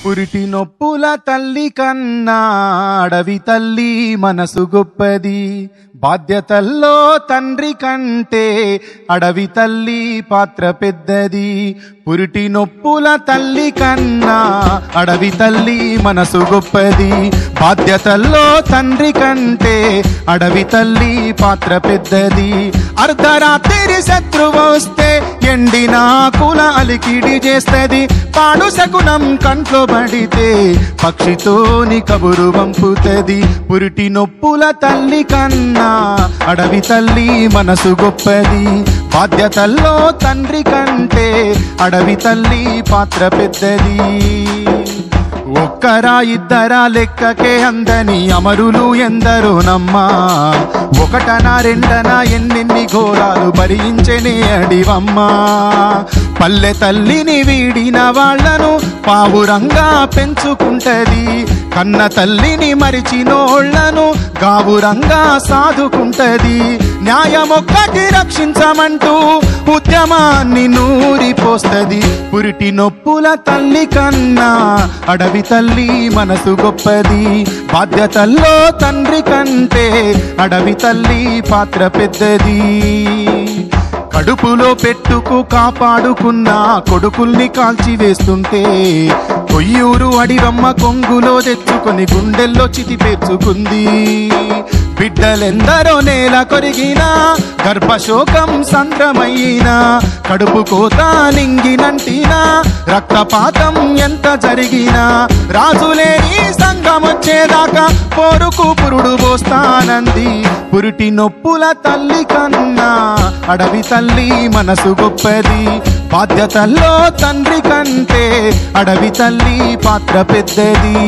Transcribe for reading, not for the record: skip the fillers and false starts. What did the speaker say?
పురిటి నొప్పుల తల్లి కన్నా అడవి తల్లి మనసు గొప్పది. బాధ్యతల్లో తండ్రి కంటే అడవి తల్లి పాత్ర పెద్దది. పురిటి నొప్పుల తల్లి కన్నా అడవి తల్లి మనసు గొప్పది. బాధ్యతల్లో తండ్రి కంటే అడవి తల్లి పాత్ర పెద్దది. అర్ధరాత్రి శత్రువు వస్తే ఎండిన ఆకుల అలికిడి చేస్తది. పాడు శకునం కంట్లో పడితే పక్షితోని కబురు పంపుతది. పురిటి నొప్పుల తల్లి కన్నా అడవి తల్లి మనసు గొప్పది. బాధ్యతల్లో తండ్రి కంటే అడవి తల్లి పాత్ర పెద్దది. ఒక్కరా ఇద్దరా లెక్కకే అందని అమరులు ఎందరో నమ్మా. ఒకటనా రెండనా ఎన్నెన్ని ఘోరాలు భరించెనే అడివమ్మా. పల్లె తల్లిని వీడిన వాళ్లను పావురంగా పెంచుకుంటది. కన్న తల్లిని మరిచినోళ్లను గావురంగా సాదుకుంటది. న్యాయమొక్కటి రక్షించమంటూ ఉద్యమాన్ని నూరిపోస్తది. పురిటి నొప్పుల తల్లి కన్నా అడవి తల్లి మనసు గొప్పది. బాధ్యతల్లో తండ్రి కంటే అడవి తల్లి పాత్ర పెద్దది. కడుపులో పెట్టుకు కాపాడుకున్న కొడుకుల్ని కాల్చి వేస్తుంటే కొయ్యూరు అడివమ్మ కొంగులో తెచ్చుకొని గుండెల్లో చితి పేర్చుకుంది. బిడ్డలెందరో నేల కొరిగినా గర్భశోకం సంద్రమయ్యినా కడుపు కోత నింగినంటినా రక్తపాతం ఎంత జరిగినా రాజులేని సంఘం వచ్చేదాకా పోరుకు పురుడు పోస్తానంది. పురిటి నొప్పుల తల్లి కన్నా అడవి తల్లి మనసు గొప్పది. బాధ్యతల్లో తండ్రి కంటే అడవి తల్లి పాత్ర పెద్దది.